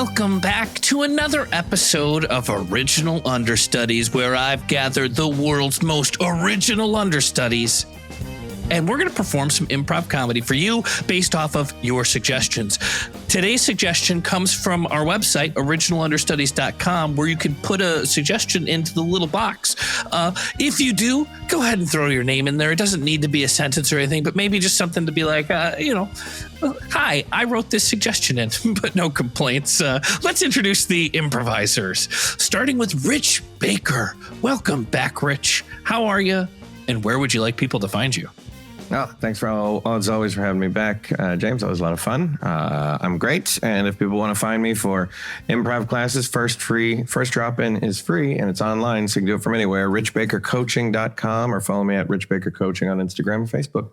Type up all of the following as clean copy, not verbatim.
Welcome back to another episode of Original Understudies, where I've gathered the world's most original understudies. And we're going to perform some improv comedy for you based off of your suggestions. Today's suggestion comes from our website, originalunderstudies.com, where you can put a suggestion into the little box. If you do, go ahead and throw your name in there. It doesn't need to be a sentence or anything, but maybe just something to be like, hi, I wrote this suggestion in, but no complaints. Let's introduce the improvisers, starting with Rich Baker. Welcome back, Rich. How are you? And where would you like people to find you? Oh, thanks as always for having me back, James. Always a lot of fun. I'm great. And if people want to find me for improv classes, first drop-in is free and it's online, so you can do it from anywhere. richbakercoaching.com or follow me at Rich Baker Coaching on Instagram and Facebook.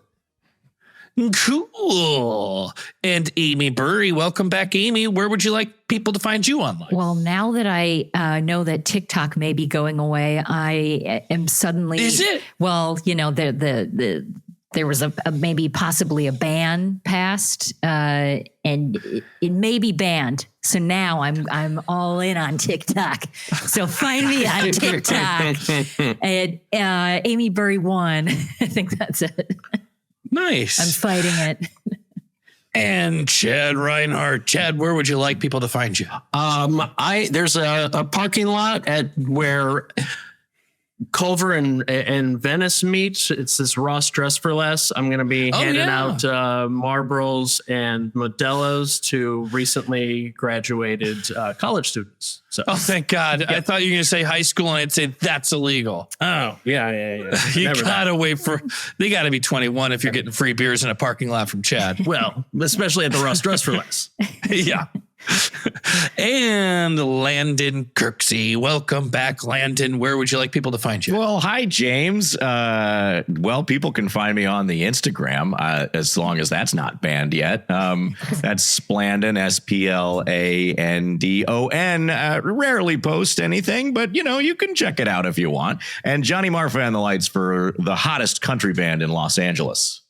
Cool. And Amy Burry, welcome back, Amy. Where would you like people to find you online? Well, now that I know that TikTok may be going away, I am suddenly... Is it? Well, there was maybe possibly a ban passed, and it may be banned. So now I'm all in on TikTok. So find me on TikTok at Amy Burry 1. I think that's it. Nice. I'm fighting it. And Chad Reinhardt. Chad, where would you like people to find you? There's a parking lot at where Culver and Venice meet. It's this Ross Dress for Less. I'm going to be handing out Marlboros and Modelo's to recently graduated college students. So. Oh, thank God. Yeah. I thought you were going to say high school and I'd say that's illegal. Oh, yeah. You got to wait they got to be 21 if you're getting free beers in a parking lot from Chad. Well, especially at the Ross Dress for Less. Yeah. And Landon Kirksey. Welcome back, Landon. Where would you like people to find you? Well, hi, James. People can find me on the Instagram, as long as that's not banned yet. That's Splandon, SPLANDON. Rarely post anything, but, you can check it out if you want. And Johnny Marfa and the Lights for the hottest country band in Los Angeles.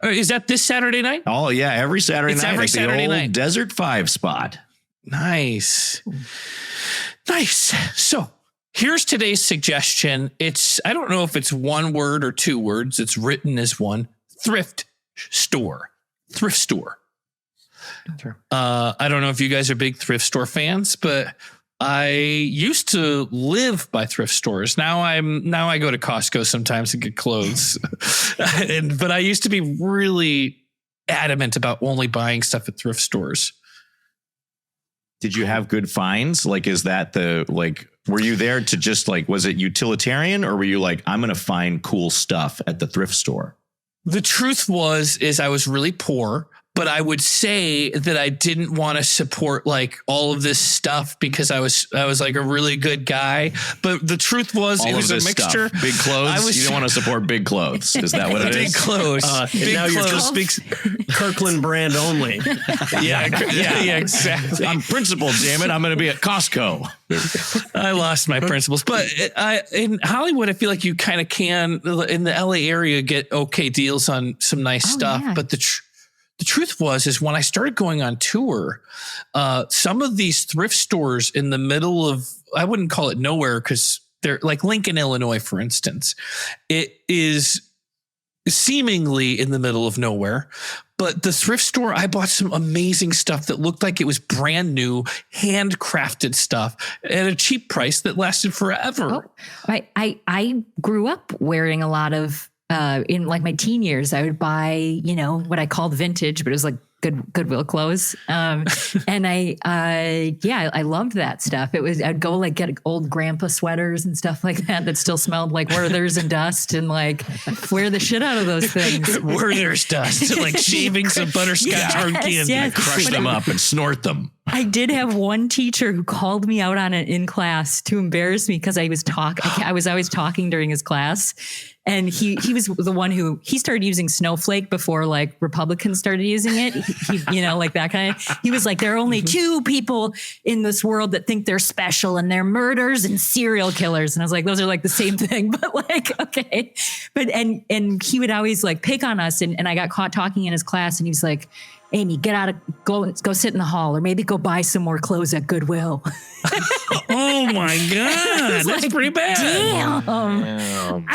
Is that this Saturday night? Oh, yeah. Every Saturday night. Every Saturday the old night. Desert 5 spot. Nice. So here's today's suggestion. I don't know if it's one word or two words. It's written as one. Thrift Store. Thrift Store. Sure. I don't know if you guys are big thrift store fans, but I used to live by thrift stores. Now I go to Costco sometimes to get clothes. But I used to be really adamant about only buying stuff at thrift stores. Did you have good finds? Were you there to just was it utilitarian, or were you like, I'm going to find cool stuff at the thrift store? The truth is I was really poor. But I would say that I didn't want to support all of this stuff because I was like a really good guy. But the truth was, it was a mixture. Stuff. Big clothes. You don't want to support big clothes. Is that what it is? Big clothes. Big now clothes. You're just Kirkland brand only. Yeah, exactly. I'm principled, damn it. I'm going to be at Costco. I lost my principles. But in Hollywood, I feel like you kind of can, in the LA area, get okay deals on some nice stuff. Yeah. But the truth is when I started going on tour, some of these thrift stores in the middle of, I wouldn't call it nowhere because they're like Lincoln, Illinois, for instance. It is seemingly in the middle of nowhere. But the thrift store, I bought some amazing stuff that looked like it was brand new, handcrafted stuff at a cheap price that lasted forever. Oh, I grew up wearing a lot of, in my teen years, I would buy, what I called vintage, but it was like Goodwill clothes. And I loved that stuff. I'd go get old grandpa sweaters and stuff like that still smelled like Werther's and dust, and wear the shit out of those things. Werther's dust, shaving some butterscotch hard candy. Yes. Crush them up and snort them. I did have one teacher who called me out on it in class to embarrass me because I was always talking during his class. And he was the one he started using snowflake before Republicans started using it. He that kind of, he was like, there are only two people in this world that think they're special, and they're murderers and serial killers. And I was like, those are the same thing, but okay. But, and he would always pick on us. And I got caught talking in his class, and he was like, Amy, go sit in the hall, or maybe go buy some more clothes at Goodwill. Oh my God, that's pretty bad. Damn.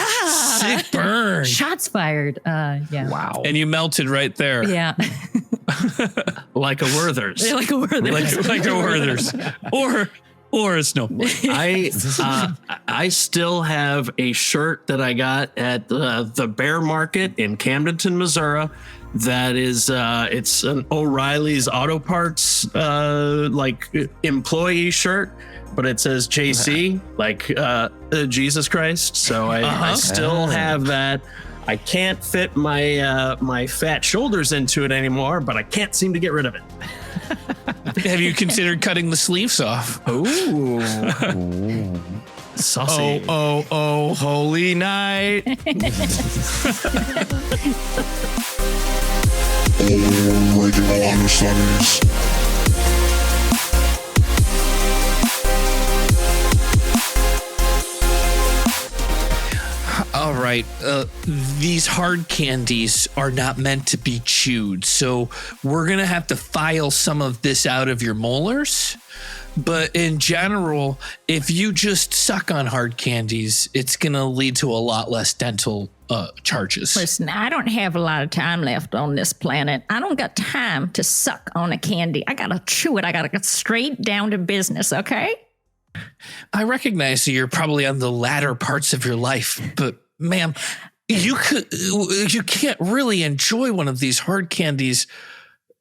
Sick burn. Shots fired. Yeah. Wow. And you melted right there. Yeah. Like a Werther's. Like a Werther's. Like a Werther's. Or a snowboard. I still have a shirt that I got at the Bear Market in Camdenton, Missouri. That is, it's an O'Reilly's Auto Parts like employee shirt, but it says JC, like Jesus Christ. So I still have that. I can't fit my my fat shoulders into it anymore, but I can't seem to get rid of it. Have you considered cutting the sleeves off? Ooh. Saucy. Oh, holy night. Original Understudies. All right. These hard candies are not meant to be chewed. So we're going to have to file some of this out of your molars. But in general, if you just suck on hard candies, it's going to lead to a lot less dental charges. Listen, I don't have a lot of time left on this planet. I don't got time to suck on a candy. I got to chew it. I got to get straight down to business, okay? I recognize that you're probably on the latter parts of your life, but ma'am, you can't really enjoy one of these hard candies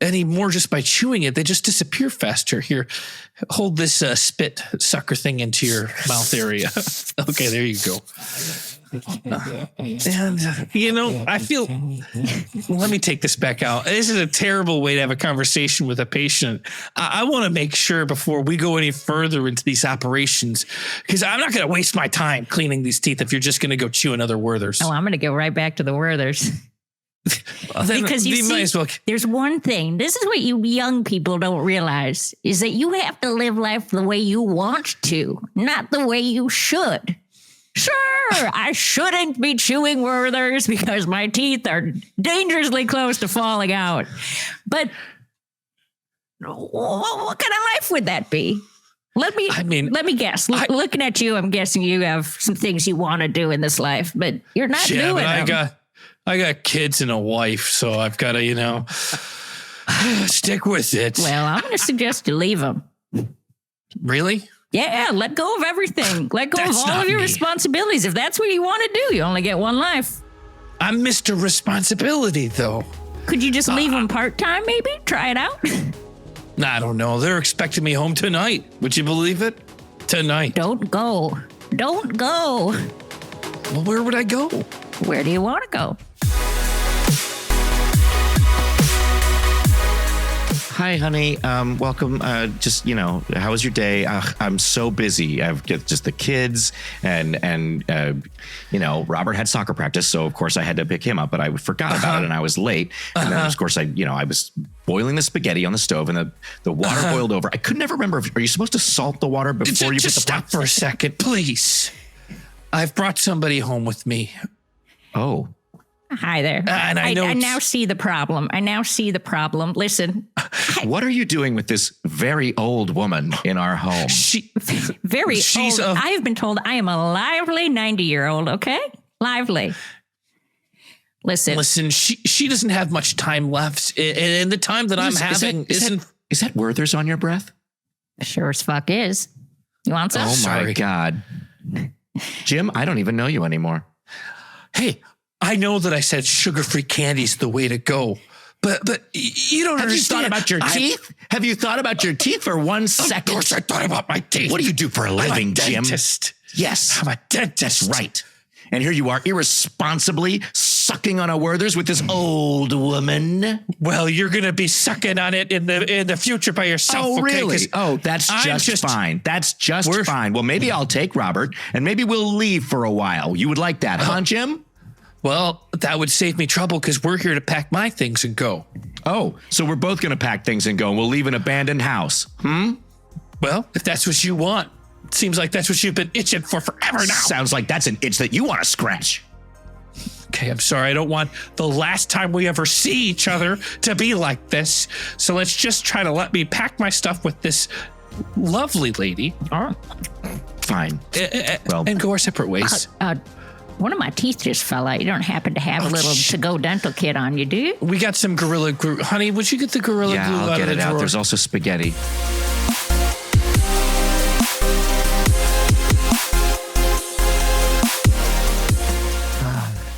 anymore just by chewing it. They just disappear faster. Here, hold this spit sucker thing into your mouth area. Okay, there you go. And, I feel, let me take this back out. This is a terrible way to have a conversation with a patient. I want to make sure before we go any further into these operations, because I'm not going to waste my time cleaning these teeth if you're just going to go chew another Werther's. Oh, I'm going to go right back to the Werther's. Because you see, there's one thing. This is what you young people don't realize, is that you have to live life the way you want to, not the way you should. Sure, I shouldn't be chewing Werther's because my teeth are dangerously close to falling out. But what kind of life would that be? Let me guess. Looking at you, I'm guessing you have some things you want to do in this life, but you're not doing them. I got kids and a wife, so I've got to, stick with it. Well, I'm going to suggest you leave them. Really? Yeah, let go of everything. Let go of all of your responsibilities. If that's what you want to do, you only get one life. I'm Mr. Responsibility, though. Could you just leave them part-time, maybe? Try it out? I don't know. They're expecting me home tonight. Would you believe it? Tonight. Don't go. Don't go. Well, where would I go? Where do you want to go? Hi, honey. Welcome. How was your day? I'm so busy. I've got just the kids and Robert had soccer practice. So of course I had to pick him up, but I forgot about it and I was late. And then of course I was boiling the spaghetti on the stove and the water boiled over. I could never remember. Are you supposed to salt the water before you put the stop for a second, please? I've brought somebody home with me. Oh. Hi there. And I now see the problem. Listen. What are you doing with this very old woman in our home? She's old. I have been told I am a lively 90-year-old, okay? Lively. Listen, she doesn't have much time left. And the time that I'm having isn't... Is that Werther's on your breath? Sure as fuck is. You want some? Oh, my God. Jim, I don't even know you anymore. Hey, I know that I said sugar-free candy's the way to go, but you don't understand. Have you thought about your teeth? Have you thought about your teeth for 1 second? Of course I thought about my teeth. What do you do for a living, Jim? I'm a dentist. Yes. I'm a dentist. Right. And here you are irresponsibly sucking on a Werther's with this old woman. Well, you're going to be sucking on it in the future by yourself. Oh, okay? really? Oh, that's just fine. That's just fine. Well, maybe I'll take Robert and maybe we'll leave for a while. You would like that, huh, Jim? Well, that would save me trouble because we're here to pack my things and go. Oh, so we're both going to pack things and go and we'll leave an abandoned house. Well, if that's what you want. It seems like that's what you've been itching for forever now. Sounds like that's an itch that you want to scratch. Okay, I'm sorry. I don't want the last time we ever see each other to be like this. So let's just try to let me pack my stuff with this lovely lady. Fine. And go our separate ways. One of my teeth just fell out. You don't happen to have a little to-go dental kit on you, do you? We got some Gorilla Glue. Honey, would you get the Gorilla Glue I'll out get of it the out. drawer? There's also spaghetti.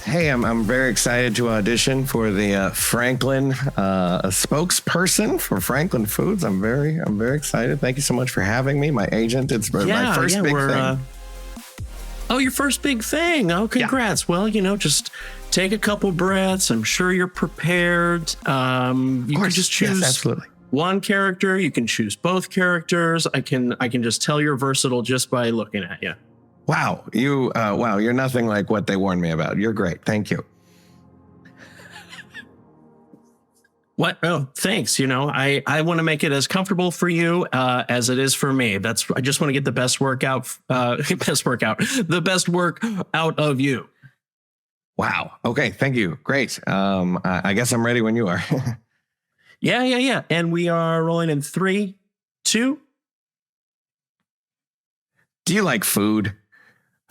Hey, I'm very excited to audition for the Franklin a spokesperson for Franklin Foods. I'm very excited. Thank you so much for having me, my agent. It's my first big thing. Your first big thing. Oh, congrats. Yeah. Well, just take a couple breaths. I'm sure you're prepared. You can just choose one character. You can choose both characters. I can just tell you're versatile just by looking at you. Wow, you're nothing like what they warned me about. You're great. Thank you. What? Oh, thanks. I want to make it as comfortable for you as it is for me. I just want to get the best work out of you. Wow. Okay. Thank you. Great. I guess I'm ready when you are. Yeah. And we are rolling in 3, 2. Do you like food?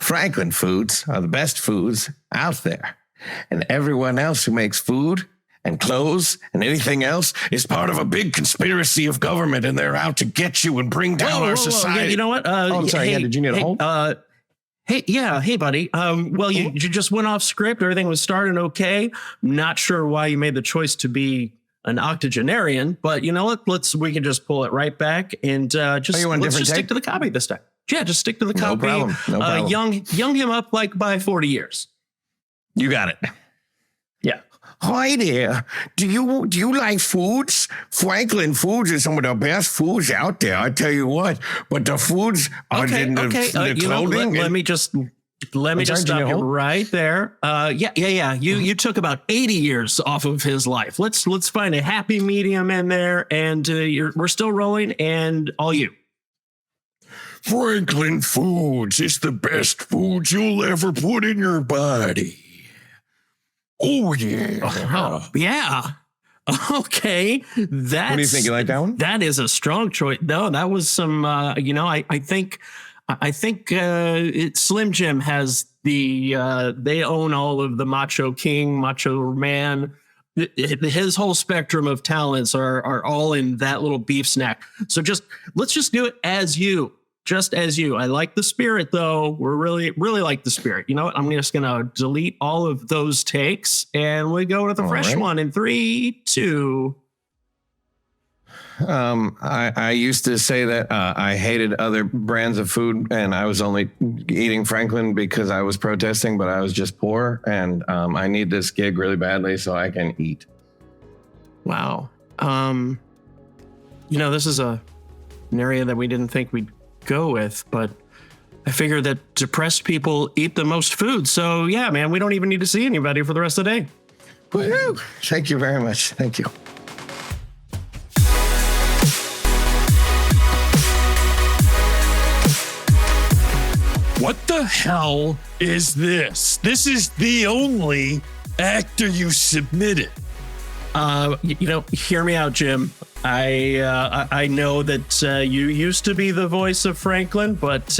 Franklin Foods are the best foods out there. And everyone else who makes food and clothes and anything else is part of a big conspiracy of government, and they're out to get you and bring down our society. Yeah, you know what? I'm sorry. Did you need a hold? Hey, buddy. You just went off script. Everything was starting okay. I'm not sure why you made the choice to be an octogenarian, but you know what? We can just pull it right back and let's just stick to the copy this time. Yeah, just stick to the copy. No problem. Young him up like by 40 years. You got it. Yeah. Hi there. Do you like foods? Franklin Foods is some of the best foods out there. I tell you what. But the foods are in the clothing. Let me just stop you right there. Yeah. You took about 80 years off of his life. Let's find a happy medium in there, and we're still rolling, and all you. Franklin Foods is the best foods you'll ever put in your body. Oh, yeah. Oh, yeah. Okay. What do you think? You like that one? That is a strong choice. No, that was some, I think Slim Jim has they own all of the Macho King, Macho Man. His whole spectrum of talents are all in that little beef snack. So let's just do it as you. Just as you. I like the spirit, though. We're really like the spirit. You know what? I'm just going to delete all of those takes, and we go with the fresh one in 3, 2. I used to say that I hated other brands of food, and I was only eating Franklin because I was protesting, but I was just poor, and I need this gig really badly so I can eat. Wow. This is an area that we didn't think we'd go with, but I figure that depressed people eat the most food. So yeah, man, we don't even need to see anybody for the rest of the day. Woo-hoo. Thank you very much. Thank you. What the hell is this? This is the only actor you submitted. Hear me out, Jim. I know that you used to be the voice of Franklin, but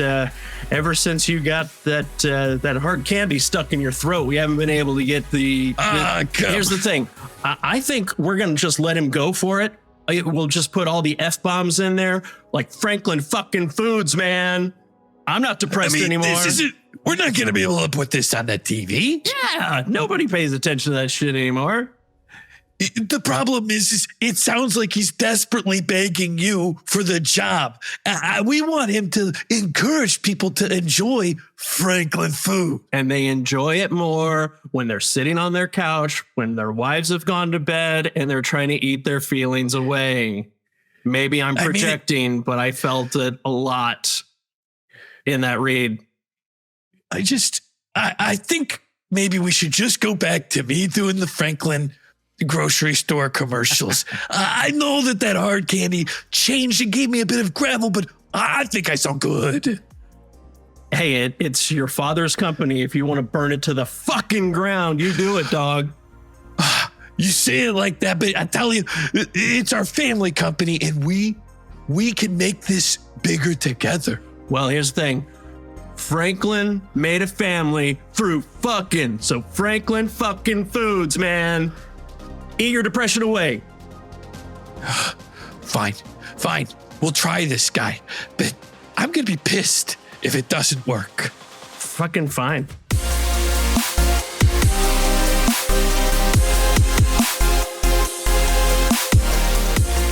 ever since you got that hard candy stuck in your throat, we haven't been able to get Here's the thing. I think we're going to just let him go for it. We'll just put all the F-bombs in there, like Franklin fucking Foods, man. I'm not depressed anymore. We're not going to be able to put this on that TV. Yeah, nobody pays attention to that shit anymore. The problem is it sounds like he's desperately begging you for the job. We want him to encourage people to enjoy Franklin food. And they enjoy it more when they're sitting on their couch, when their wives have gone to bed, and they're trying to eat their feelings away. Maybe I'm projecting, but I felt it a lot in that read. I think maybe we should just go back to me doing the Franklin grocery store commercials. I know that hard candy changed and gave me a bit of gravel, but I think I sound good. Hey, it's your father's company. If you want to burn it to the fucking ground, you do it, dog. You say it like that, but I tell you, it's our family company, and we can make this bigger together. Well, here's the thing. Franklin made a family through fucking. So Franklin fucking Foods, man. Eat your depression away. Fine. We'll try this, guy. But I'm going to be pissed if it doesn't work. Fucking fine.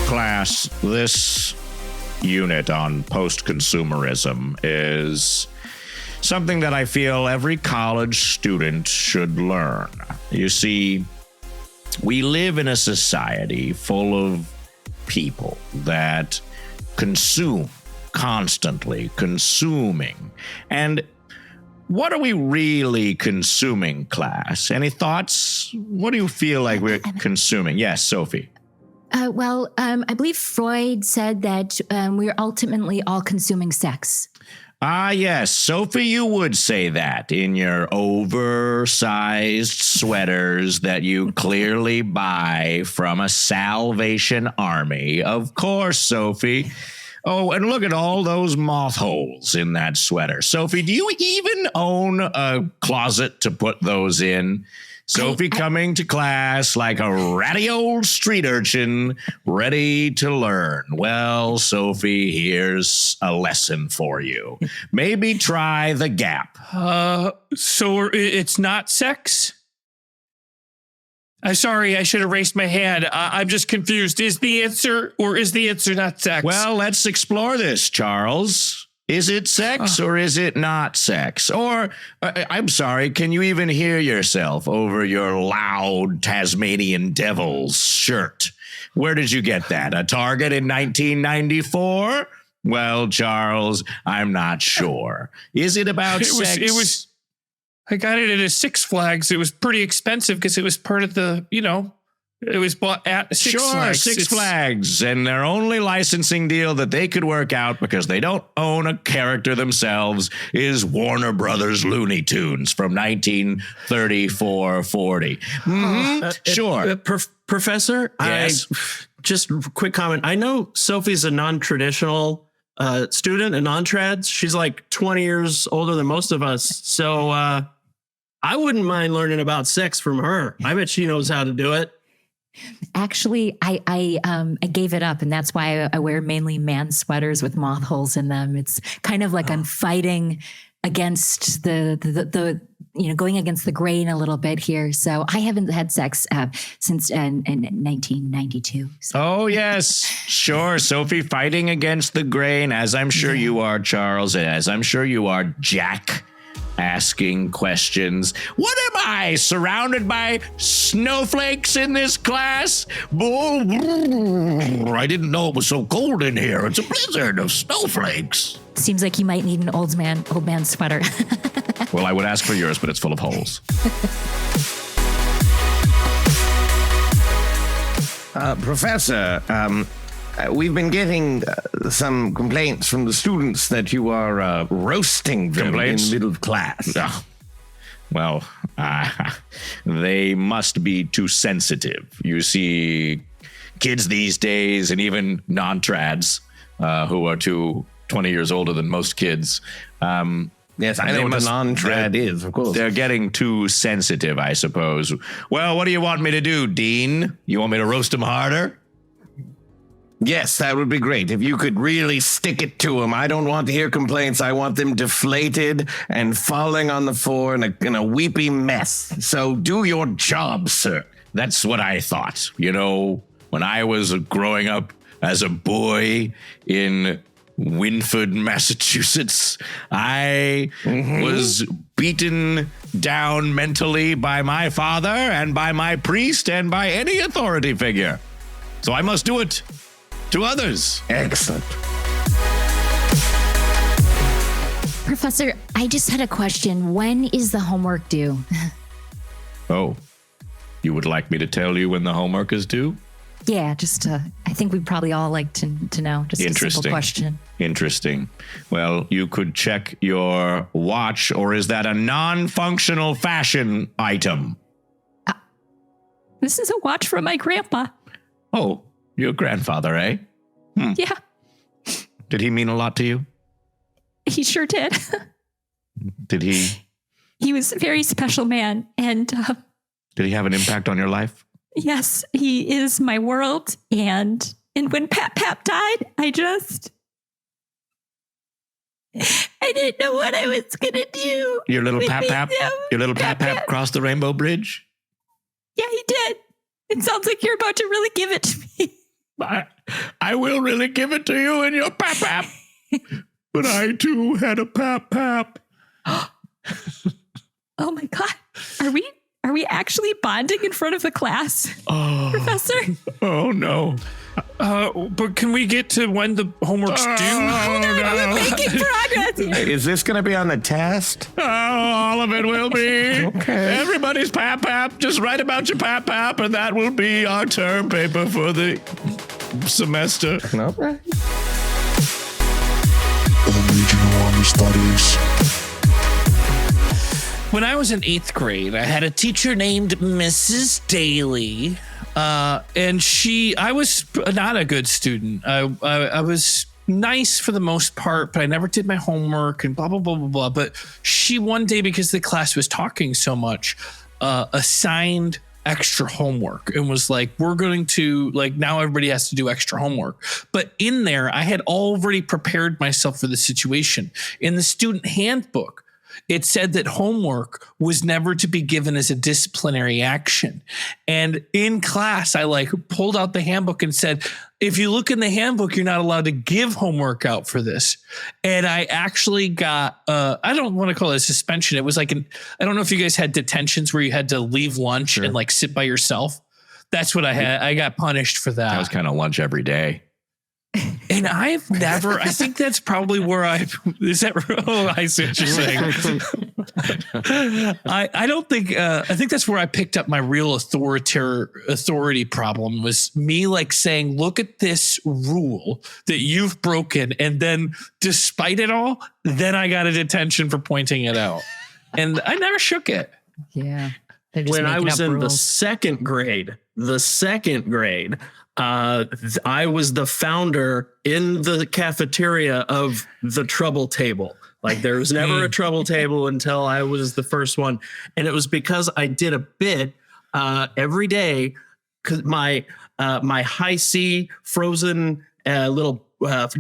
Class, this unit on post-consumerism is something that I feel every college student should learn. You see, we live in a society full of people that consume, constantly consuming. And what are we really consuming, class? Any thoughts? What do you feel like we're consuming? Yes, Sophie. I believe Freud said that we're ultimately all consuming sex. Ah, yes. Sophie, you would say that in your oversized sweaters that you clearly buy from a Salvation Army. Of course, Sophie. Oh, and look at all those moth holes in that sweater. Sophie, do you even own a closet to put those in? Sophie coming to class like a ratty old street urchin, ready to learn. Well, Sophie, here's a lesson for you. Maybe try the Gap. So it's not sex? I'm sorry, I should have raised my hand. I'm just confused. Is the answer not sex? Well, let's explore this, Charles. Is it sex or is it not sex? Or, I'm sorry, can you even hear yourself over your loud Tasmanian Devils shirt? Where did you get that? A Target in 1994? Well, Charles, I'm not sure. Is it about sex? I got it at a Six Flags. It was pretty expensive because it was part of the, it was bought at Six Flags. Six Flags, and their only licensing deal that they could work out because they don't own a character themselves is Warner Brothers Looney Tunes from 1934-40. Sure. Professor, yes? Just a quick comment. I know Sophie's a non-traditional student, a non-trads. She's like 20 years older than most of us. So I wouldn't mind learning about sex from her. I bet she knows how to do it. Actually, I gave it up, and that's why I wear mainly man sweaters with moth holes in them. It's kind of like I'm fighting against the going against the grain a little bit here. So I haven't had sex since in 1992. So. Oh, yes. Sure. Sophie, fighting against the grain, as I'm sure you are, Charles, as I'm sure you are, Jack. Asking questions. What am I, surrounded by snowflakes in this class? I didn't know it was so cold in here. It's a blizzard of snowflakes. Seems like you might need an old man sweater. Well, I would ask for yours, but it's full of holes. Professor, we've been getting some complaints from the students that you are roasting them in the middle of class. Oh. Well, they must be too sensitive. You see, kids these days, and even non-trads who are 20 years older than most kids. Yes, I know what a non-trad is, of course. They're getting too sensitive, I suppose. Well, what do you want me to do, Dean? You want me to roast them harder? Yes, that would be great. If you could really stick it to them. I don't want to hear complaints. I want them deflated and falling on the floor in a weepy mess. So do your job, sir. That's what I thought. You know, when I was growing up as a boy in Winford, Massachusetts, I was beaten down mentally by my father and by my priest and by any authority figure. So I must do it to others. Excellent. Professor, I just had a question. When is the homework due? Oh, you would like me to tell you when the homework is due? Yeah, just I think we'd probably all like to know. Just a simple question. Interesting. Well, you could check your watch, or is that a non-functional fashion item? This is a watch from my grandpa. Oh, your grandfather, eh? Yeah. Did he mean a lot to you? He sure did. Did he? He was a very special man. And did he have an impact on your life? Yes, he is my world. And when Pap died, I didn't know what I was going to do. Your little Pap? Your little Pap crossed the rainbow bridge? Yeah, he did. It sounds like you're about to really give it to me. I will really give it to you and your Pap. But I too had a Pap. Oh my God. Are we actually bonding in front of the class, Professor? Oh no. But can we get to when the homework's due? Hold on, we're making progress. Is this going to be on the test? Oh, all of it will be. Okay. Everybody's Pap. Just write about your Pap, and that will be our term paper for the semester. No. Original Understudies. When I was in 8th grade, I had a teacher named Mrs. Daly, and I was not a good student. I was nice for the most part, but I never did my homework and blah, blah, blah, blah, blah. But she one day, because the class was talking so much, assigned extra homework and was like, we're going to, like, now everybody has to do extra homework. But in there, I had already prepared myself for the situation. In the student handbook, it said that homework was never to be given as a disciplinary action. And in class, I pulled out the handbook and said, if you look in the handbook, you're not allowed to give homework out for this. And I actually got, I don't want to call it a suspension. It was I don't know if you guys had detentions where you had to leave lunch and sit by yourself. That's what I had. I got punished for that. That was kind of lunch every day. And I've never, I think that's probably where I see what you're saying. I don't think, I think that's where I picked up my real authority problem, was me saying, look at this rule that you've broken. And then despite it all, then I got a detention for pointing it out. And I never shook it. Yeah. When I was in the second grade, I was the founder in the cafeteria of the trouble table. There was never a trouble table until I was the first one. And it was because I did a bit every day, because my high C frozen little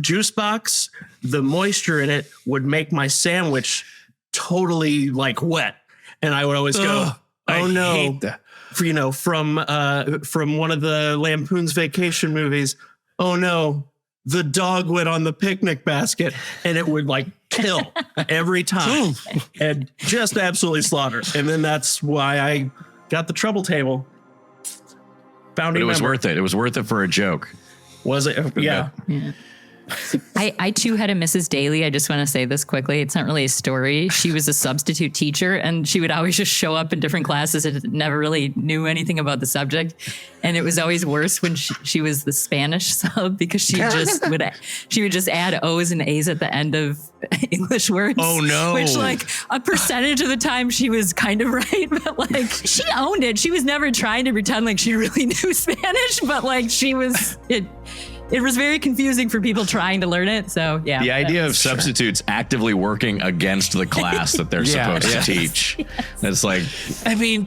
juice box, the moisture in it would make my sandwich totally wet. And I would always go, oh no. Hate that. From one of the Lampoon's Vacation movies. Oh no, the dog went on the picnic basket, and it would kill every time and just absolutely slaughter. And then that's why I got the trouble table. But it was worth it. It was worth it for a joke. Was it? Yeah. I too had a Mrs. Daly. I just want to say this quickly. It's not really a story. She was a substitute teacher, and she would always just show up in different classes and never really knew anything about the subject. And it was always worse when she was the Spanish sub, because she would just add O's and A's at the end of English words. Oh no. Which a percentage of the time she was kind of right, but she owned it. She was never trying to pretend like she really knew Spanish, but she was it was very confusing for people trying to learn it. So, yeah. The idea of substitutes actively working against the class that they're supposed to teach. It's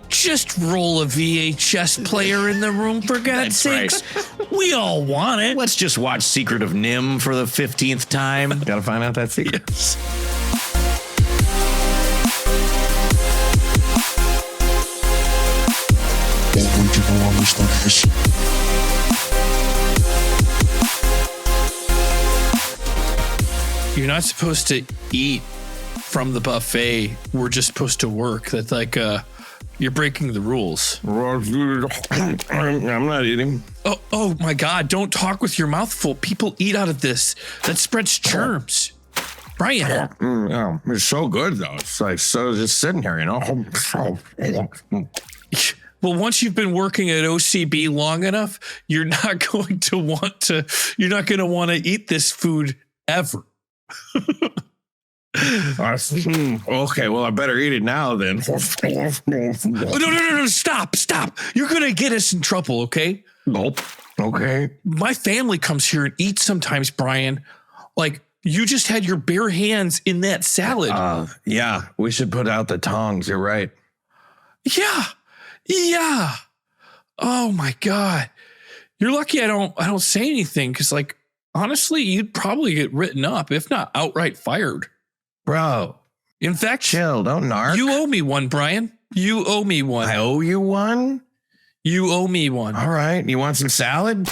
just roll a VHS player in the room, for God's sakes. Right. We all want it. Let's just watch Secret of Nim for the 15th time. Gotta find out that secret. Yes. Original Understudies. You're not supposed to eat from the buffet. We're just supposed to work. That's you're breaking the rules. I'm not eating. Oh my God. Don't talk with your mouth full. People eat out of this. That spreads germs. Brian. It's so good, though. It's so just sitting here, Well, once you've been working at OCB long enough, you're not going to want to eat this food ever. Okay, well, I better eat it now then. No, stop. You're going to get us in trouble, okay? Nope. Okay. My family comes here and eats sometimes, Brian. Like, you just had your bare hands in that salad. Yeah, we should put out the tongs. You're right. Yeah. Oh my God. You're lucky I don't say anything because, like, honestly, you'd probably get written up, if not outright fired. Bro. In fact, Chill, don't narc. You owe me one, Brian. You owe me one. I owe you one? You owe me one. All right. You want some salad?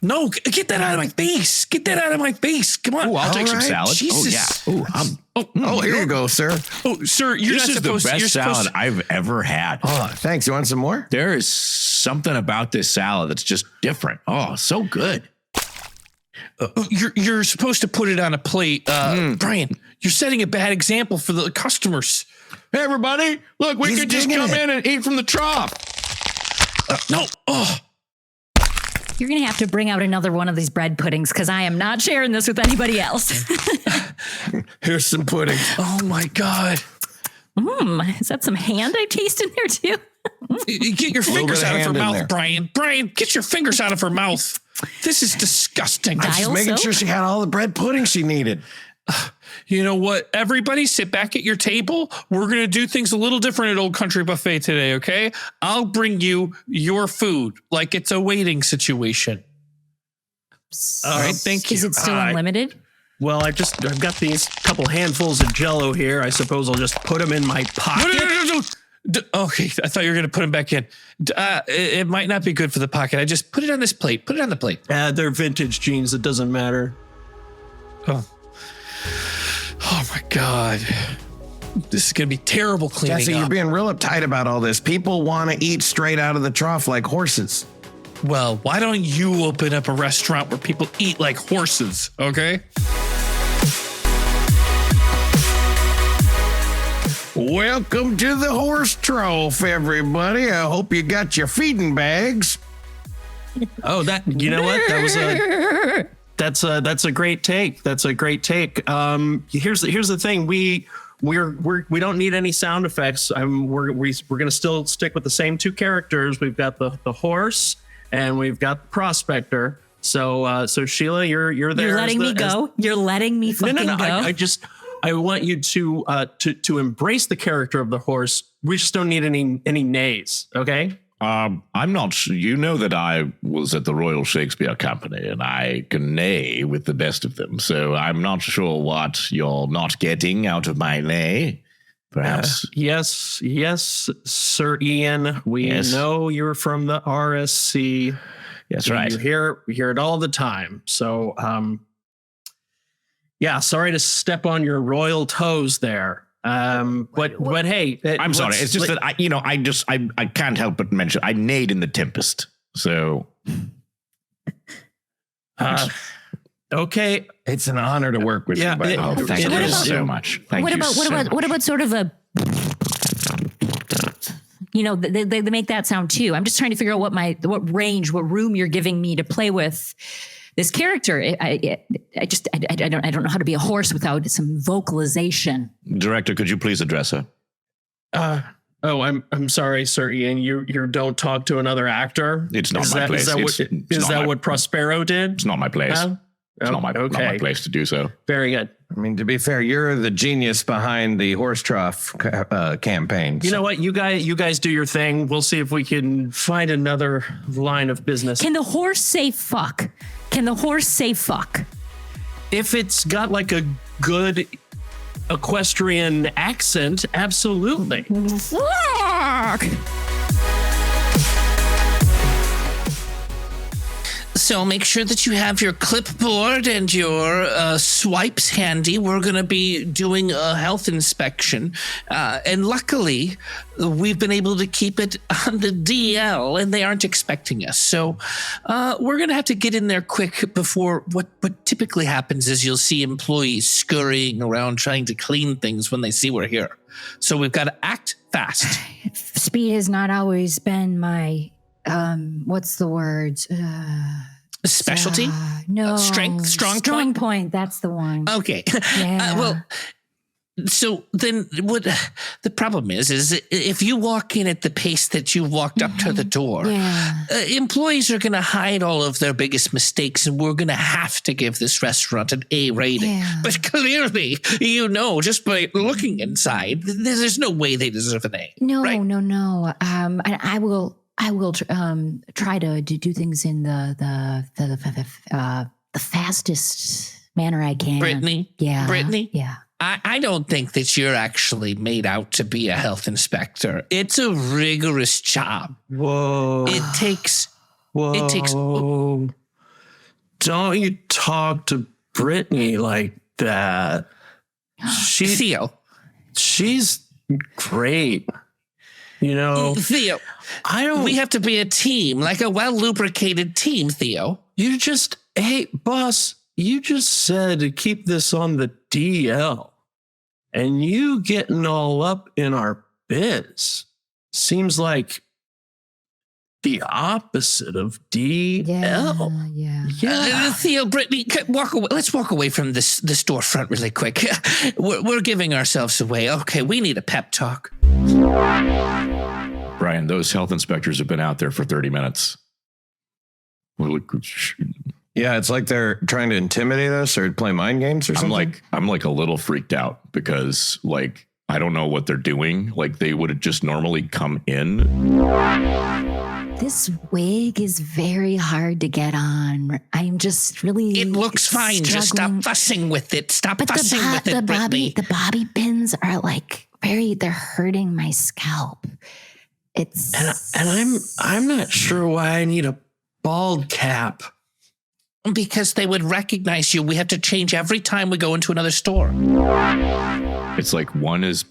No, get that out of my face. Get that out of my face. Come on. Oh, I'll take some salad. Jesus. Oh, yeah. Here you go, sir. Oh, sir, you're This not is the supposed to. best salad I've ever had. Oh, thanks. You want some more? There is something about this salad that's just different. Oh, so good. You're supposed to put it on a plate. Brian, you're setting a bad example for the customers. Hey, everybody, look, we could just come in and eat from the trough. No. Oh. You're going to have to bring out another one of these bread puddings because I am not sharing this with anybody else. Here's some pudding. Oh, my God. Is that some hand I taste in there too? Get your fingers bit of out of her hand in mouth, there. Brian. Brian, get your fingers out of her mouth. This is disgusting. Just making sure she had all the bread pudding she needed. You know what? Everybody sit back at your table. We're going to do things a little different at Old Country Buffet today, okay? I'll bring you your food like it's a waiting situation. All right, thank you. Is it still unlimited? Well, I've got these couple handfuls of Jell-O here. I suppose I'll just put them in my pocket. No. Okay, I thought you were going to put them back in. It might not be good for the pocket. I just put it on this plate. Put it on the plate. They're vintage jeans. It doesn't matter. Oh my God. This is going to be terrible cleaning Jesse, up. you're being real uptight about all this. People want to eat straight out of the trough like horses. Well, why don't you open up a restaurant where people eat like horses, okay? Welcome to the horse trough, everybody. I hope you got your feeding bags. Oh, you know what? That's a great take. That's a great take. Here's the thing. We don't need any sound effects. We're gonna still stick with the same two characters. We've got the horse and we've got the prospector. So Sheila, you're there. You're letting me go. You're letting me fucking go. I want you to embrace the character of the horse. We just don't need any nays. Okay. I'm not sure. You know that I was at the Royal Shakespeare Company and I can neigh with the best of them. So I'm not sure what you're not getting out of my neigh. Perhaps. Yes, Sir Ian. We know you're from the RSC. That's right. We hear it all the time. So, yeah, sorry to step on your royal toes there. But hey, I'm sorry. It's just that I can't help but mention I neighed in the Tempest. So, okay, it's an honor to work with you. Buddy. Thank you so much. Thank you. What about sort of a? They make that sound too. I'm just trying to figure out what room you're giving me to play with this character. I don't know how to be a horse without some vocalization. Director, could you please address her? I'm sorry, Sir Ian. You don't talk to another actor. It's not my place. Is that what Prospero did? It's not my place. It's not my place to do so. Very good. I mean, to be fair, you're the genius behind the horse trough campaign. You know what? You guys do your thing. We'll see if we can find another line of business. Can the horse say fuck? If it's got like a good equestrian accent, absolutely. Fuck! So make sure that you have your clipboard and your swipes handy. We're going to be doing a health inspection. And luckily, we've been able to keep it on the DL, and they aren't expecting us. So we're going to have to get in there quick before what typically happens is you'll see employees scurrying around trying to clean things when they see we're here. So we've got to act fast. Speed has not always been my, what's the word? Specialty? No. Strength? Strong point. That's the one. Okay. Yeah. So then what the problem is if you walk in at the pace that you walked up to the door, employees are going to hide all of their biggest mistakes, and we're going to have to give this restaurant an A rating. Yeah. But clearly, just by looking inside, there's no way they deserve an A. No, right? no. And I will try to do things in the fastest manner I can. Brittany? Yeah. Brittany? Yeah. I don't think that you're actually made out to be a health inspector. It's a rigorous job. Whoa. It takes. Don't you talk to Brittany like that. Theo. She's great. Theo. We have to be a team, like a well-lubricated team, Theo. Hey, boss, you just said to keep this on the DL. And you getting all up in our biz seems like the opposite of DL. Yeah. Theo, Brittany, walk away. Let's walk away from this storefront really quick. We're giving ourselves away. Okay, we need a pep talk. Brian, those health inspectors have been out there for 30 minutes. Yeah, it's like they're trying to intimidate us or play mind games or something. I'm like a little freaked out because I don't know what they're doing. Like they would have just normally come in. This wig is very hard to get on. I'm just really. It looks fine. Just stop fussing with it. Brittany. The bobby pins are they're hurting my scalp. And I'm not sure why I need a bald cap. Because they would recognize you. We have to change every time we go into another store. It's like one is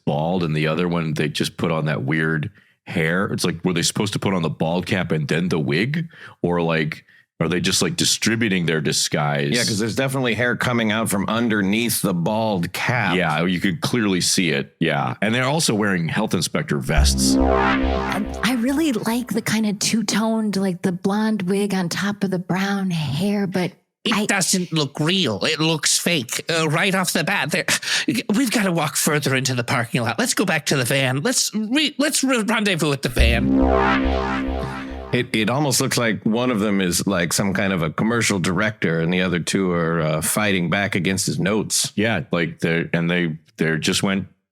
bald and the other one they just put on that weird hair. It's like, were they supposed to put on the bald cap and then the wig? Or are they just distributing their disguise? Yeah, because there's definitely hair coming out from underneath the bald cap. Yeah, you could clearly see it. Yeah. And they're also wearing health inspector vests. I really like the kind of two-toned, the blonde wig on top of the brown hair, but it doesn't look real. It looks fake right off the bat. We've got to walk further into the parking lot. Let's go back to the van. Let's rendezvous at the van. It almost looks like one of them is like some kind of a commercial director, and the other two are fighting back against his notes. Yeah,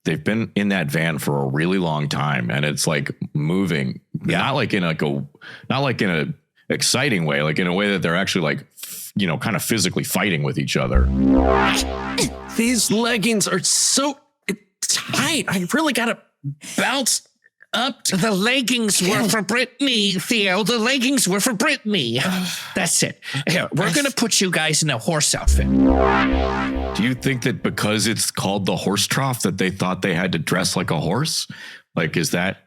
they've been in that van for a really long time, and it's moving. Yeah. Not like in a exciting way, in a way that they're actually kind of physically fighting with each other. These leggings are so tight. I really got to bounce up. The leggings were for Brittany, Theo. The leggings were for Brittany. That's it. Here, we're going to put you guys in a horse outfit. Do you think that because it's called the horse trough that they thought they had to dress like a horse? Is that?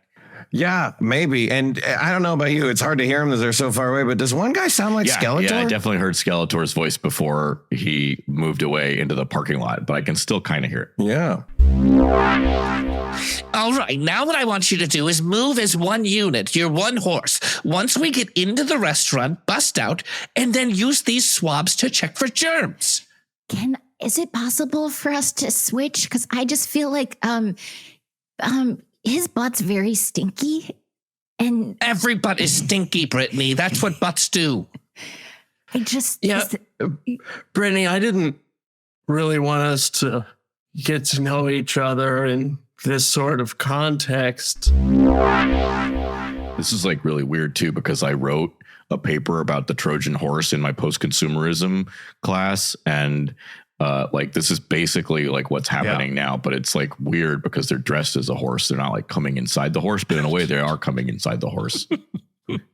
Yeah, maybe. And I don't know about you. It's hard to hear them because they're so far away. But does one guy sound like Skeletor? Yeah, I definitely heard Skeletor's voice before he moved away into the parking lot, but I can still kind of hear it. Yeah. All right, now what I want you to do is move as one unit. You're one horse. Once we get into the restaurant, bust out, and then use these swabs to check for germs. Is it possible for us to switch? Because I just feel like his butt's very stinky. And every butt is stinky, Brittany. That's what butts do. Brittany, I didn't really want us to get to know each other in this sort of context. This is really weird too, because I wrote a paper about the Trojan horse in my post-consumerism class. And this is basically what's happening now, but it's weird because they're dressed as a horse. They're not coming inside the horse, but in a way they are coming inside the horse.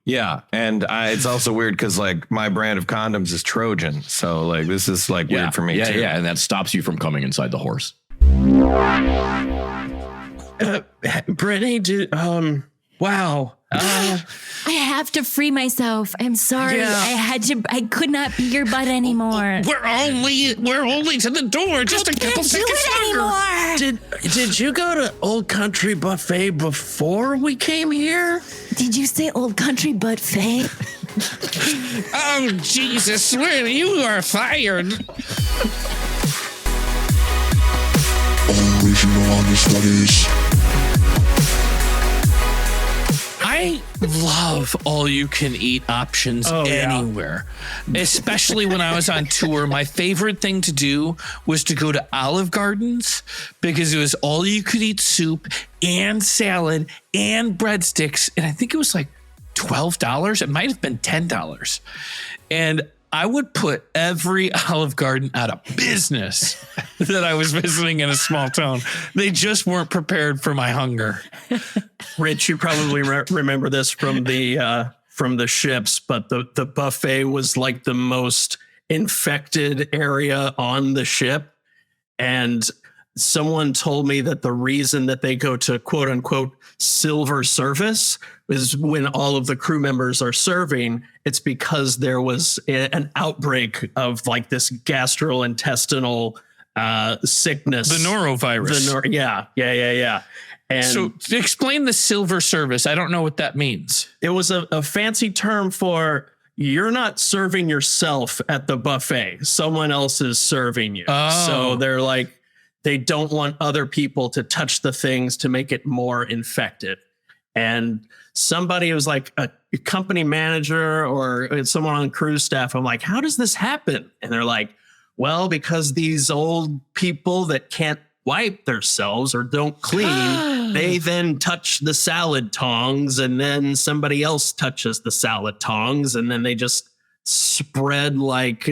Yeah, and it's also weird because like my brand of condoms is Trojan, so like this is like weird for me too. Yeah, and that stops you from coming inside the horse. Brittany, wow. I have to free myself. I'm sorry. Yeah. I could not be your butt anymore. We're only to the door. Just a couple seconds longer. Did you go to Old Country Buffet before we came here? Did you say Old Country Buffet? Oh, Jesus. You are fired. Original Understudies. I love all-you-can-eat options anywhere, especially when I was on tour. My favorite thing to do was to go to Olive Gardens because it was all-you-could-eat soup and salad and breadsticks, and I think it was like $12. It might have been $10. And I would put every Olive Garden out of business that I was visiting in a small town. They just weren't prepared for my hunger. Rich, you probably remember this from the ships, but the buffet was like the most infected area on the ship. And someone told me that the reason that they go to quote unquote silver service is when all of the crew members are serving, it's because there was an outbreak of like this gastrointestinal sickness. The norovirus. Yeah. And so explain the silver service. I don't know what that means. It was a fancy term for you're not serving yourself at the buffet. Someone else is serving you. Oh. So they're like, they don't want other people to touch the things to make it more infected. And somebody was like a company manager or someone on cruise staff. I'm like, how does this happen? And they're like, well, because these old people that can't wipe themselves or don't clean, they then touch the salad tongs and then somebody else touches the salad tongs and then they just spread like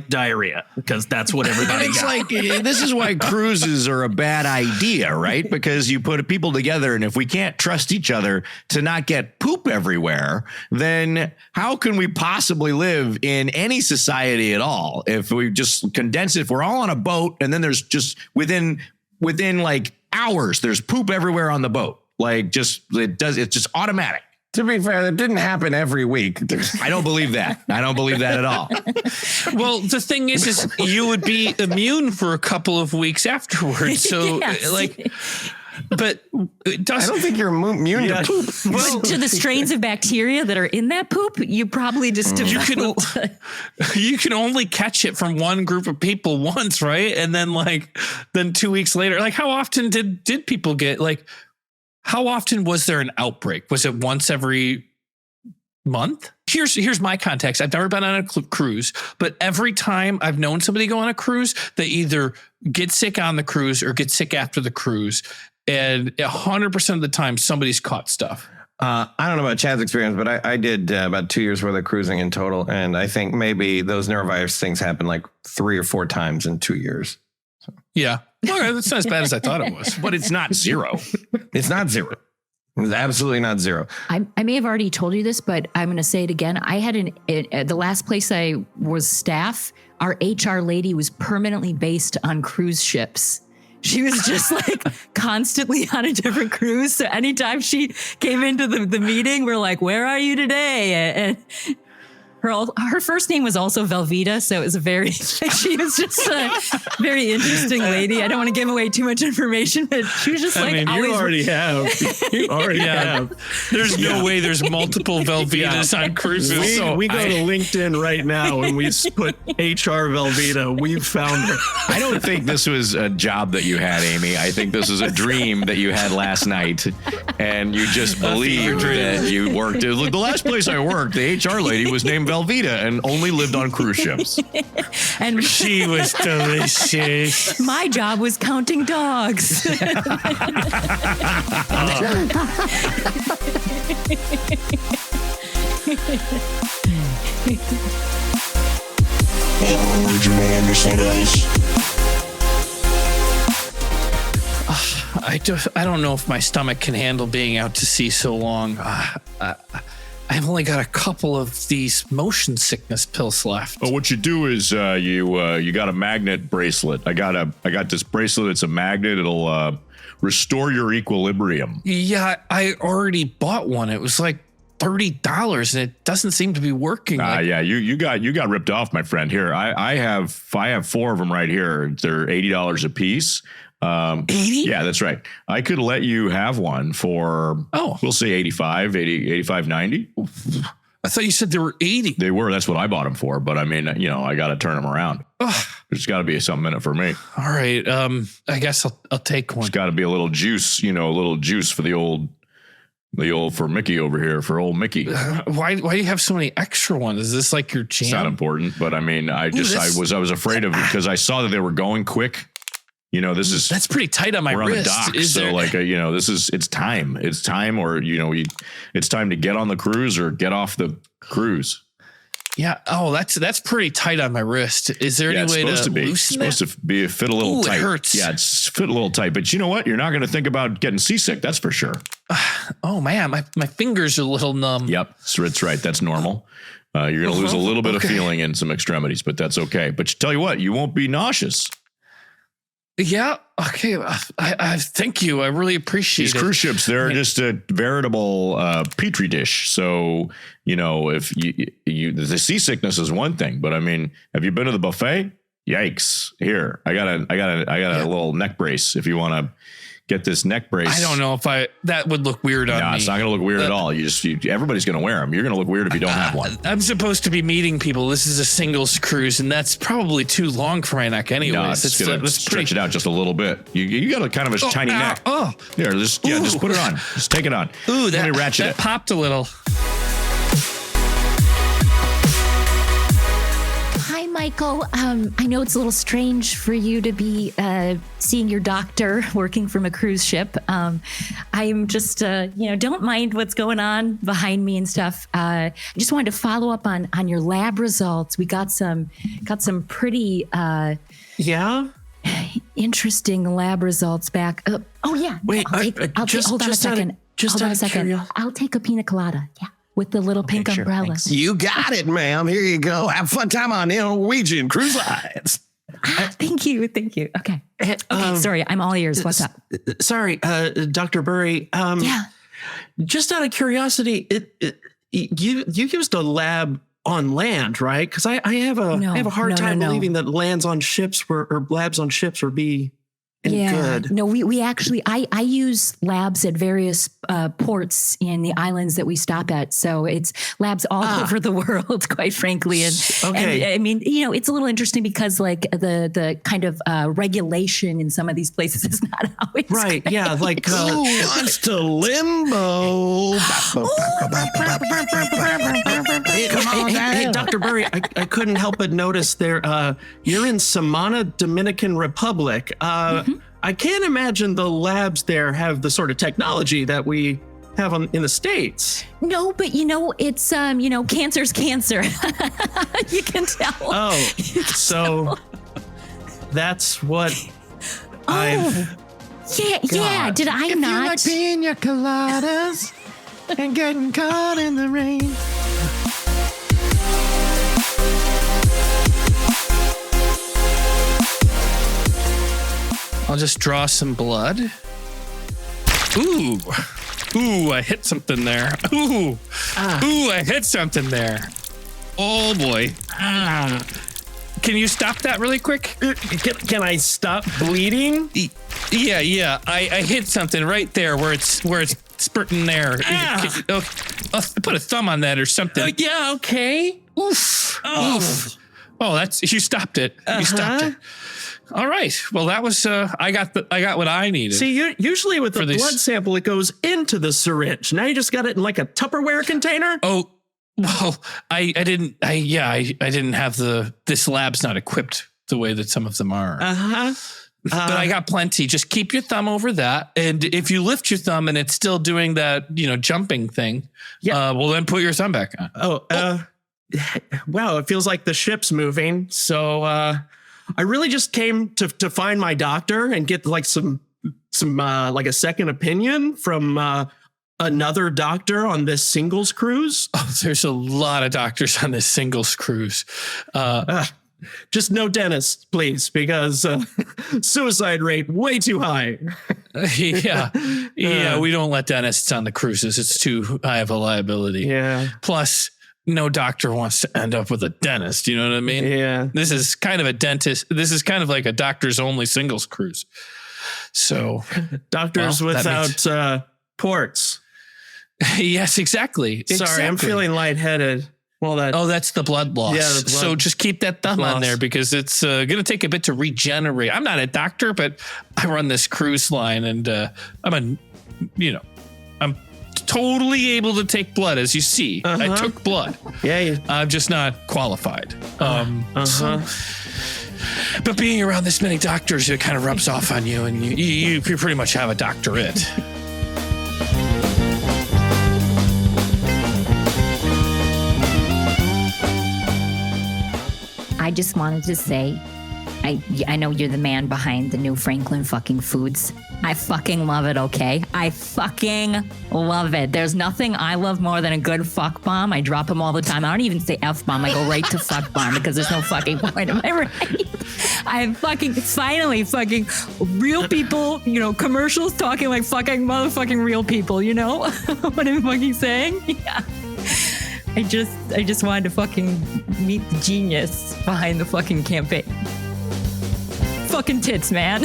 diarrhea, because that's what everybody It's got. like, this is why cruises are a bad idea, right? Because you put people together, and if we can't trust each other to not get poop everywhere, then how can we possibly live in any society at all? If we just condense it, if we're all on a boat, and then there's just within like hours, there's poop everywhere on the boat. Like it's just automatic. To be fair, that didn't happen every week. I don't believe that. I don't believe that at all. Well, the thing is you would be immune for a couple of weeks afterwards. So but it doesn't. I don't think you're immune to poop. Well, to the strains of bacteria that are in that poop, you probably just you can only catch it from one group of people once, right? And then 2 weeks later, like how often did people get how often was there an outbreak? Was it once every month? Here's my context. I've never been on a cruise, but every time I've known somebody go on a cruise, they either get sick on the cruise or get sick after the cruise. And 100% of the time, somebody's caught stuff. I don't know about Chad's experience, but I did about 2 years worth of cruising in total. And I think maybe those norovirus things happened like 3 or 4 times in 2 years. So. Yeah. Well, that's not as bad as I thought it was. But it's not zero. It's not zero. It's absolutely not zero. I may have already told you this, but I'm going to say it again. I had the last place I was staff, our HR lady was permanently based on cruise ships. She was just like constantly on a different cruise. So anytime she came into the meeting, we're like, where are you today? And her first name was also Velveeta, so it was she was just a very interesting lady. I don't want to give away too much information, but she was just you already have. You already have. There's no way there's multiple Velveetas on cruises. We go to LinkedIn right now and we put HR Velveeta. We've found her. I don't think this was a job that you had, Amy. I think this was a dream that you had last night, and you just believed that you worked. The last place I worked, the HR lady was named Velveeta and only lived on cruise ships. And she was delicious. My job was counting dogs. Original Understudies. I don't know if my stomach can handle being out to sea so long. I've only got a couple of these motion sickness pills left. Well, what you do is you got a magnet bracelet. I got this bracelet. It's a magnet. It'll restore your equilibrium. Yeah, I already bought one. It was like $30 and it doesn't seem to be working. Yeah, you got ripped off, my friend. Here, I have 4 of them right here. They're $80 a piece. 80? Yeah, that's right. I could let you have one for, we'll say 85, 90. I thought you said they were 80. They were. That's what I bought them for. But I mean, I got to turn them around. There's got to be something in it for me. All right. I guess I'll take one. There's got to be a little juice, a little juice for the old for Mickey over here, for old Mickey. Why do you have so many extra ones? Is this like your jam? It's not important, but I mean, I was afraid of it because I saw that they were going quick. That's pretty tight on my wrist. We're on the dock, it's time. It's time, or it's time to get on the cruise or get off the cruise. Yeah. Oh, that's pretty tight on my wrist. Is there any way to loosen It's supposed to be fit a little tight. It hurts. Yeah, it's fit a little tight. But you know what? You're not going to think about getting seasick. That's for sure. Oh man, my fingers are a little numb. Yep, that's right. That's normal. You're going to lose a little bit of feeling in some extremities, but that's okay. But tell you what, you won't be nauseous. Yeah. Okay. I thank you. I really appreciate these cruise ships. They're just a veritable petri dish. So if the seasickness is one thing, but I mean, have you been to the buffet? Yikes! Here, I got a little neck brace. If you want to get this neck brace, I don't know if that would look weird on me. No, it's not going to look weird at all. Everybody's going to wear them. You're going to look weird if you don't have one. I'm supposed to be meeting people. This is a singles cruise, and that's probably too long for my neck anyways. No, it's going to stretch it out just a little bit. You got a kind of a tiny neck. Oh, here, just put it on. Just take it on. Ooh, let me ratchet it. Popped a little. Michael, I know it's a little strange for you to be seeing your doctor working from a cruise ship. I am just, don't mind what's going on behind me and stuff. I just wanted to follow up on your lab results. We got some pretty interesting lab results back. Wait, hold on a second. I'll take a pina colada. Yeah. With the little pink umbrella. Thanks. You got it, ma'am. Here you go. Have fun time on Norwegian Cruise Lines. Thank you. Okay. Sorry, I'm all ears. What's up? Sorry, Dr. Burry. Just out of curiosity, you used a lab on land, right? Because I have a hard time believing that labs on ships were good. No, we actually, I use labs at various ports in the islands that we stop at. So it's labs all over the world, quite frankly. And I mean, it's a little interesting because like the kind of regulation in some of these places is not always right. Great. Yeah, like who wants to limbo? Hey, Dr. Burry, I couldn't help but notice there. You're in Samana, Dominican Republic. I can't imagine the labs there have the sort of technology that we have in the States. No, but it's cancer's cancer. You can tell. Oh, so that's what I've Yeah. Did I if not? You like pina coladas and getting caught in the rain. I'll just draw some blood. Ooh, I hit something there. Ooh, I hit something there. Oh boy. Can you stop that really quick? Can I stop bleeding? Yeah. I hit something right there where it's spurting there. Okay, I'll put a thumb on that or something. Yeah. Okay. Oof. Oof. Oh, you stopped it. You stopped it. All right. Well, that was I got what I needed. See, usually with the blood sample, it goes into the syringe. Now you just got it in like a Tupperware container. Oh, well, I didn't have this lab's not equipped the way that some of them are. But I got plenty. Just keep your thumb over that, and if you lift your thumb and it's still doing that, jumping thing, well then put your thumb back on. Wow, it feels like the ship's moving. So I really just came to find my doctor and get like some some like a second opinion from another doctor on this singles cruise? Oh, there's a lot of doctors on this singles cruise. Just no dentists, please, because suicide rate way too high. Yeah, we don't let dentists on the cruises. It's too high of a liability. Yeah. Plus, no doctor wants to end up with a dentist. You know what I mean? Yeah. This is kind of a dentist. This is kind of like a doctors only singles cruise. So doctors without ports. Yes, exactly. Sorry, I'm feeling lightheaded. Well, that's the blood loss. Yeah, the blood so just keep that thumb loss on there because it's going to take a bit to regenerate. I'm not a doctor, but I run this cruise line, and I'm totally able to take blood, as you see. I took blood. Yeah, I'm just not qualified. So, but being around this many doctors, it kind of rubs off on you, and you pretty much have a doctorate. I just wanted to say, I know you're the man behind the new Franklin fucking Foods. I fucking love it, okay? I fucking love it. There's nothing I love more than a good fuck bomb. I drop them all the time. I don't even say F bomb. I go right to fuck bomb because there's no fucking point. Am I right? I fucking finally fucking real people, commercials talking like fucking motherfucking real people, you know what I'm fucking saying? Yeah. I just wanted to fucking meet the genius behind the fucking campaign. Fucking tits, man.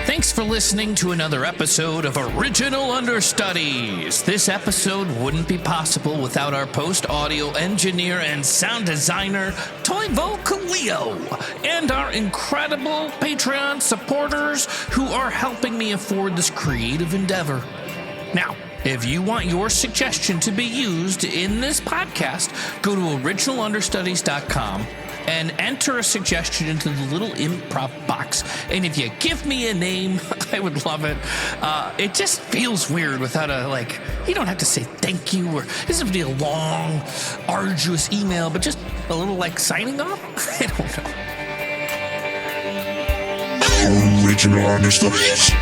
Thanks for listening to another episode of Original Understudies. This episode wouldn't be possible without our post-audio engineer and sound designer, Toivo Kallio, and our incredible Patreon supporters who are helping me afford this creative endeavor. Now, if you want your suggestion to be used in this podcast, go to originalunderstudies.com and enter a suggestion into the little improv box. And if you give me a name, I would love it. It just feels weird without you don't have to say thank you, or it doesn't have to be a long, arduous email, but just a little signing off. I don't know. Original Understudies.